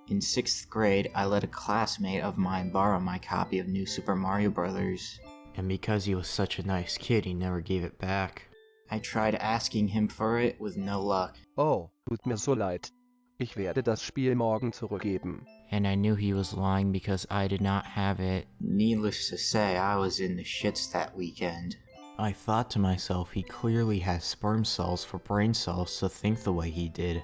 In 6th grade, I let a classmate of mine borrow my copy of New Super Mario Bros. And because he was such a nice kid, he never gave it back. I tried asking him for it with no luck. Oh, tut mir so leid. Ich werde das Spiel morgen zurückgeben. And I knew he was lying because I did not have it. Needless to say, I was in the shits that weekend. I thought to myself, he clearly has sperm cells for brain cells to think the way he did.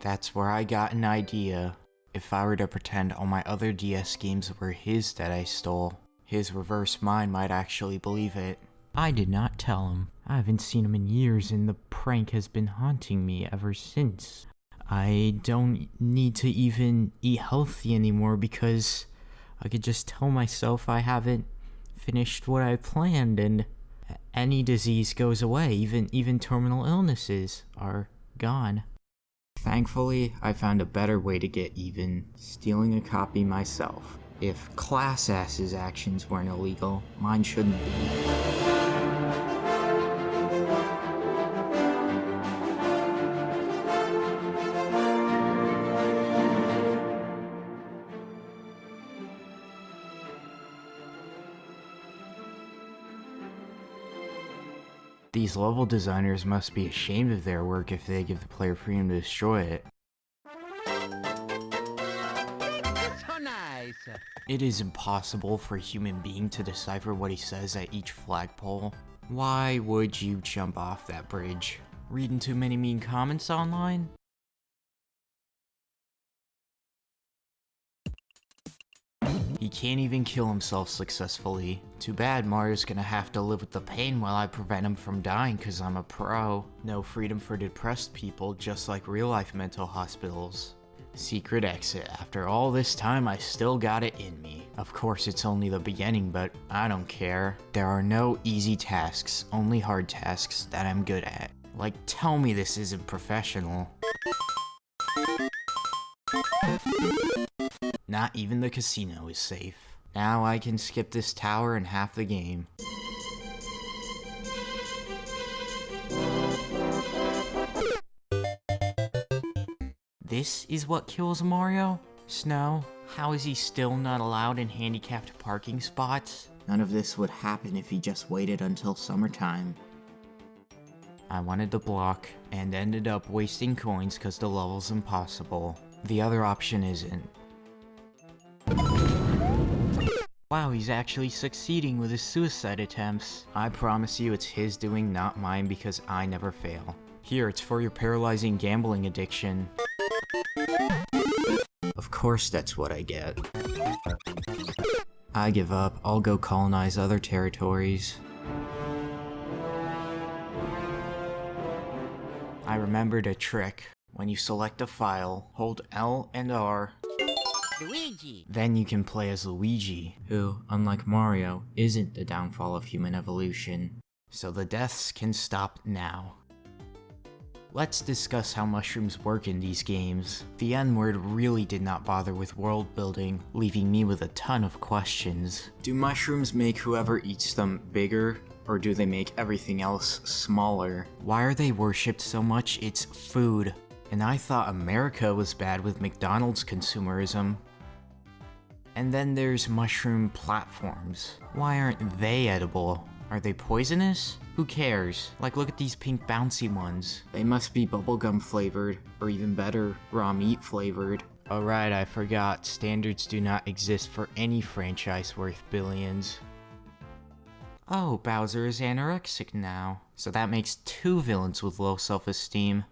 That's where I got an idea. If I were to pretend all my other DS games were his that I stole, his reverse mind might actually believe it. I did not tell him. I haven't seen him in years and the prank has been haunting me ever since. I don't need to even eat healthy anymore because I could just tell myself I haven't finished what I planned and any disease goes away, even terminal illnesses are gone. Thankfully, I found a better way to get even, stealing a copy myself. If Class S's actions weren't illegal, mine shouldn't be. These level designers must be ashamed of their work if they give the player freedom to destroy it. So nice. It is impossible for a human being to decipher what he says at each flagpole. Why would you jump off that bridge? Reading too many mean comments online? He can't even kill himself successfully. Too bad, Mario's gonna have to live with the pain while I prevent him from dying cause I'm a pro. No freedom for depressed people, just like real life mental hospitals. Secret exit. After all this time, I still got it in me. Of course, it's only the beginning, but I don't care. There are no easy tasks, only hard tasks that I'm good at. Like, tell me this isn't professional. Not even the casino is safe. Now I can skip this tower in half the game. This is what kills Mario? Snow? How is he still not allowed in handicapped parking spots? None of this would happen if he just waited until summertime. I wanted the block, and ended up wasting coins cause the level's impossible. The other option isn't. Wow, he's actually succeeding with his suicide attempts. I promise you it's his doing, not mine, because I never fail. Here, it's for your paralyzing gambling addiction. Of course that's what I get. I give up, I'll go colonize other territories. I remembered a trick. When you select a file, hold L and R. Luigi. Then you can play as Luigi, who, unlike Mario, isn't the downfall of human evolution. So the deaths can stop now. Let's discuss how mushrooms work in these games. The N-word really did not bother with world building, leaving me with a ton of questions. Do mushrooms make whoever eats them bigger, or do they make everything else smaller? Why are they worshipped so much? It's food. And I thought America was bad with McDonald's consumerism. And then there's mushroom platforms. Why aren't they edible? Are they poisonous? Who cares? Like, look at these pink bouncy ones. They must be bubblegum flavored, or even better, raw meat flavored. Alright, I forgot. Standards do not exist for any franchise worth billions. Oh, Bowser is anorexic now. So that makes 2 villains with low self-esteem.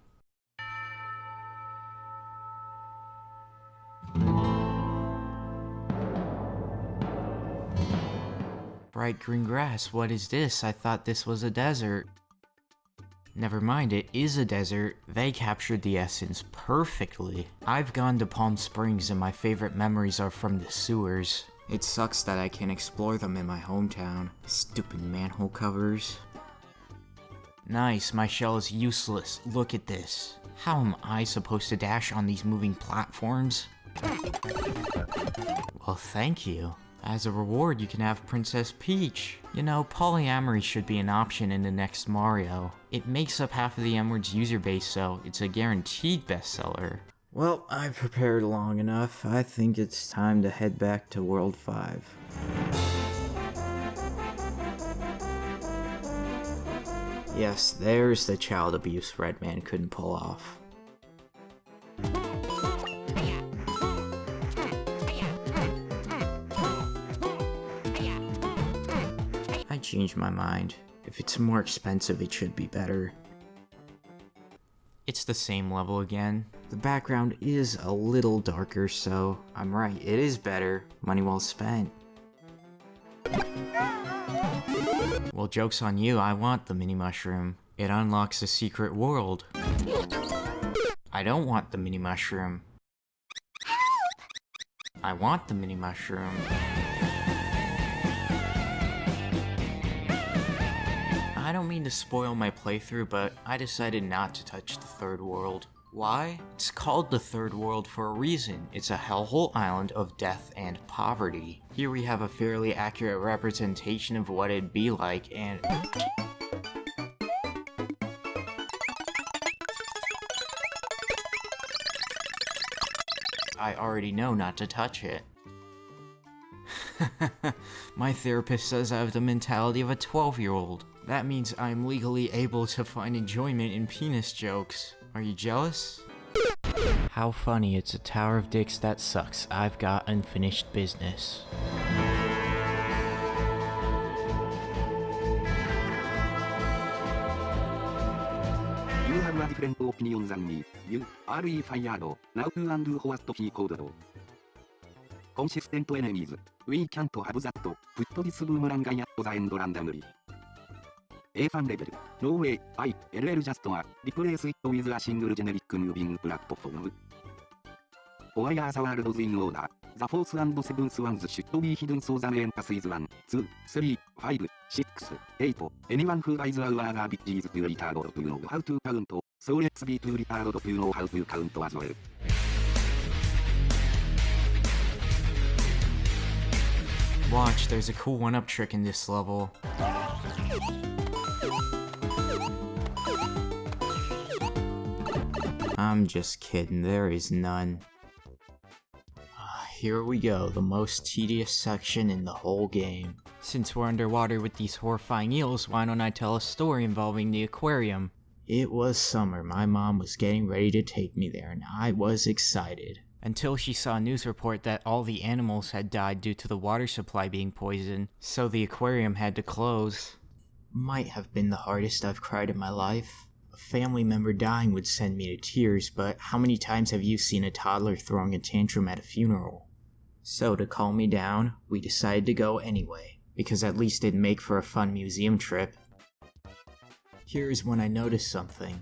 Bright green grass, what is this? I thought this was a desert. Never mind, it is a desert. They captured the essence perfectly. I've gone to Palm Springs and my favorite memories are from the sewers. It sucks that I can't explore them in my hometown. Stupid manhole covers. Nice, my shell is useless. Look at this. How am I supposed to dash on these moving platforms? Well, thank you. As a reward, you can have Princess Peach. You know, polyamory should be an option in the next Mario. It makes up half of the M-Word's user base, so it's a guaranteed bestseller. Well, I've prepared long enough. I think it's time to head back to World 5. Yes, there's the child abuse Redman couldn't pull off. I changed my mind. If it's more expensive, it should be better. It's the same level again. The background is a little darker, so I'm right, it is better. Money well spent. Well, joke's on you, I want the mini mushroom. It unlocks a secret world. I don't want the mini mushroom. I want the mini mushroom. I don't mean to spoil my playthrough, but I decided not to touch the third world. Why? It's called the third world for a reason. It's a hellhole island of death and poverty. Here we have a fairly accurate representation of what it'd be like, and I already know not to touch it. My therapist says I have the mentality of a 12-year-old. That means I'm legally able to find enjoyment in penis jokes. Are you jealous? How funny, it's a tower of dicks that sucks. I've got unfinished business. You have a different opinion than me. You are fired. Now to undo what he called. Consistent enemies. We can't have that. Put this boomerang at the end randomly. A fan level. No way. LL just replace it with a single generic moving platform. Why are the worlds in order? The fourth and seventh ones should be hidden so the emphasis 1, 2, 3, 5, 6, 8. Anyone who buys our garbage is too retarded to know how to count. So let's be too retarded to know how to count as well. Watch, there's a cool one-up trick in this level. I'm just kidding, there is none. Here we go, the most tedious section in the whole game. Since we're underwater with these horrifying eels, why don't I tell a story involving the aquarium? It was summer, my mom was getting ready to take me there, and I was excited. Until she saw a news report that all the animals had died due to the water supply being poisoned, so the aquarium had to close. Might have been the hardest I've cried in my life. A family member dying would send me to tears, but how many times have you seen a toddler throwing a tantrum at a funeral? So to calm me down, we decided to go anyway, because at least it'd make for a fun museum trip. Here's when I noticed something.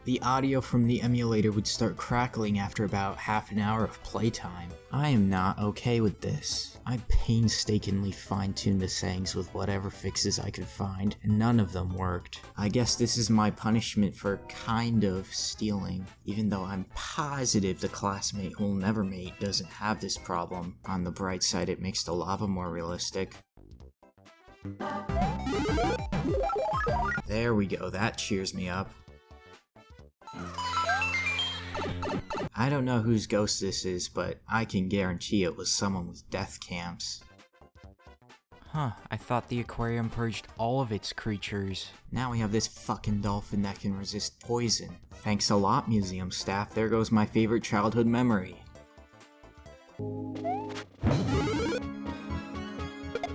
The audio from the emulator would start crackling after about half an hour of playtime. I am not okay with this. I painstakingly fine-tuned the settings with whatever fixes I could find, and none of them worked. I guess this is my punishment for kind of stealing, even though I'm positive the classmate who'll never mate doesn't have this problem. On the bright side, it makes the lava more realistic. There we go, that cheers me up. I don't know whose ghost this is, but I can guarantee it was someone with death camps. Huh, I thought the aquarium purged all of its creatures. Now we have this fucking dolphin that can resist poison. Thanks a lot, museum staff. There goes my favorite childhood memory.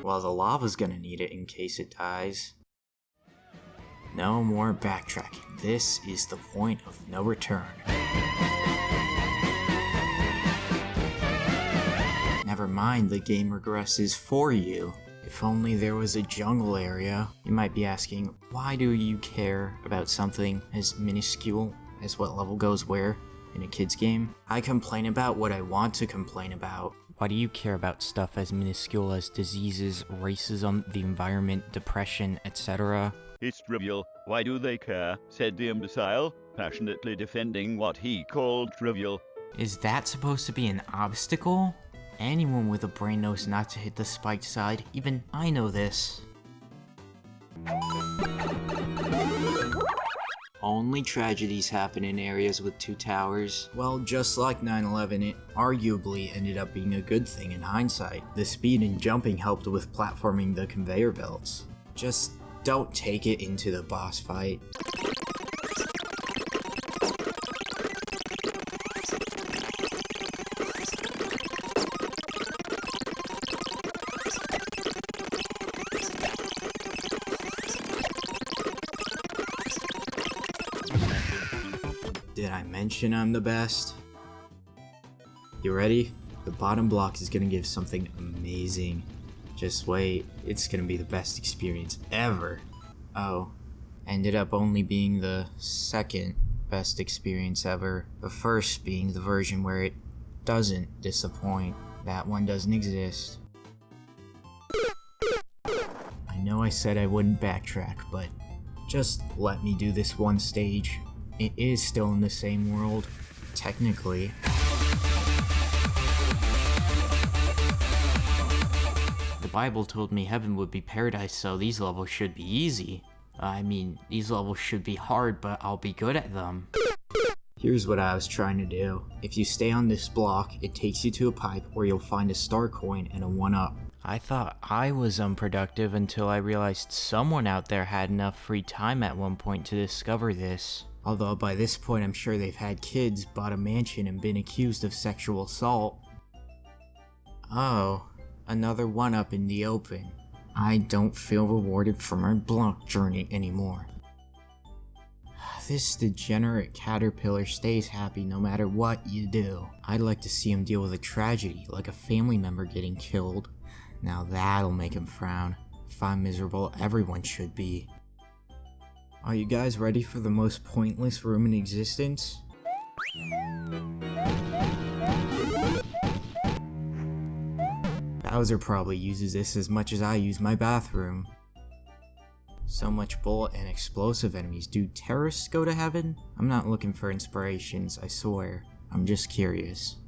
Well, the lava's gonna need it in case it dies. No more backtracking. This is the point of no return. Never mind, the game regresses for you. If only there was a jungle area. You might be asking, why do you care about something as minuscule as what level goes where in a kid's game? I complain about what I want to complain about. Why do you care about stuff as minuscule as diseases, racism, the environment, depression, etc.? It's trivial. Why do they care? Said the imbecile, passionately defending what he called trivial. Is that supposed to be an obstacle? Anyone with a brain knows not to hit the spiked side. Even I know this. Only tragedies happen in areas with 2 towers. Well, just like 9/11, it arguably ended up being a good thing in hindsight. The speed and jumping helped with platforming the conveyor belts. Just don't take it into the boss fight. Did I mention I'm the best? You ready? The bottom block is gonna give something amazing. Just wait, it's gonna be the best experience ever. Oh, ended up only being the second best experience ever. The first being the version where it doesn't disappoint. That one doesn't exist. I know I said I wouldn't backtrack, but just let me do this one stage. It is still in the same world, technically. The Bible told me heaven would be paradise, so these levels should be easy. I mean, these levels should be hard, but I'll be good at them. Here's what I was trying to do. If you stay on this block, it takes you to a pipe where you'll find a star coin and a 1-up. I thought I was unproductive until I realized someone out there had enough free time at one point to discover this. Although by this point I'm sure they've had kids, bought a mansion, and been accused of sexual assault. Oh, another 1-up in the open. I don't feel rewarded for my block journey anymore. This degenerate caterpillar stays happy no matter what you do. I'd like to see him deal with a tragedy, like a family member getting killed. Now that'll make him frown. If I'm miserable, everyone should be. Are you guys ready for the most pointless room in existence? Bowser probably uses this as much as I use my bathroom. So much bullet and explosive enemies. Do terrorists go to heaven? I'm not looking for inspirations, I swear. I'm just curious.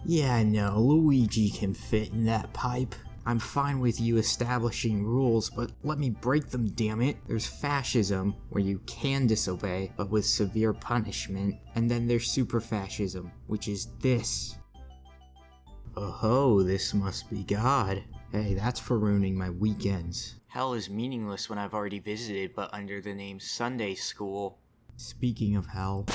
Yeah, I know, Luigi can fit in that pipe. I'm fine with you establishing rules, but let me break them, damn it. There's fascism, where you can disobey, but with severe punishment. And then there's super fascism, which is this. Oh, this must be God. Hey, that's for ruining my weekends. Hell is meaningless when I've already visited, but under the name Sunday School. Speaking of hell.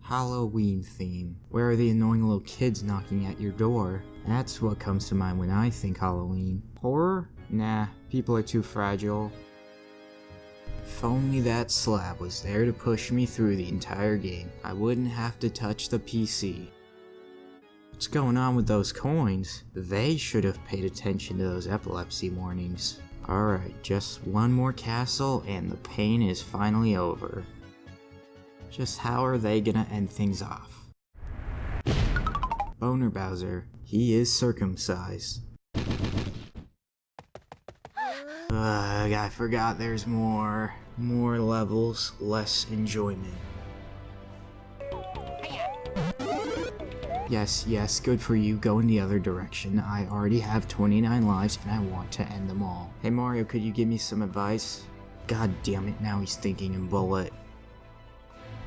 Halloween theme. Where are the annoying little kids knocking at your door? That's what comes to mind when I think Halloween. Horror? Nah, people are too fragile. If only that slab was there to push me through the entire game, I wouldn't have to touch the PC. What's going on with those coins? They should have paid attention to those epilepsy warnings. Alright, just one more castle and the pain is finally over. Just how are they gonna end things off? Boner Bowser, he is circumcised. Ugh, I forgot there's more. More levels, less enjoyment. Yes, good for you, go in the other direction. I already have 29 lives and I want to end them all. Hey Mario, could you give me some advice? God damn it, now he's thinking in bullet.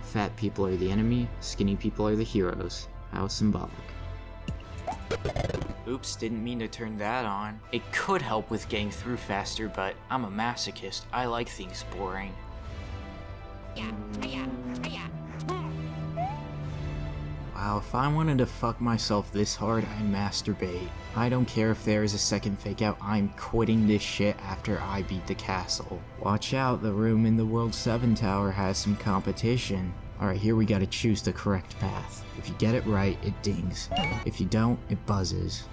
Fat people are the enemy, skinny people are the heroes. How symbolic. Oops, didn't mean to turn that on. It could help with getting through faster, but I'm a masochist. I like things boring. Wow, if I wanted to fuck myself this hard, I'd masturbate. I don't care if there is a second fake out, I'm quitting this shit after I beat the castle. Watch out, the room in the World 7 Tower has some competition. Alright, here we gotta choose the correct path. If you get it right, it dings. If you don't, it buzzes.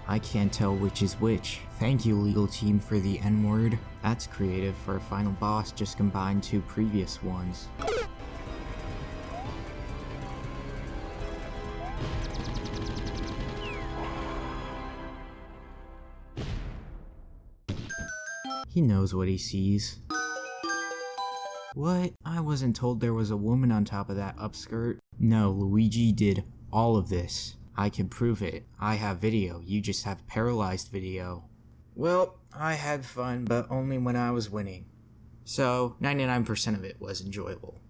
I can't tell which is which. Thank you, legal team, for the N-word. That's creative for a final boss, just combined 2 previous ones. He knows what he sees. What? I wasn't told there was a woman on top of that upskirt. No, Luigi did all of this. I can prove it. I have video. You just have paralyzed video. Well, I had fun, but only when I was winning. So, 99% of it was enjoyable.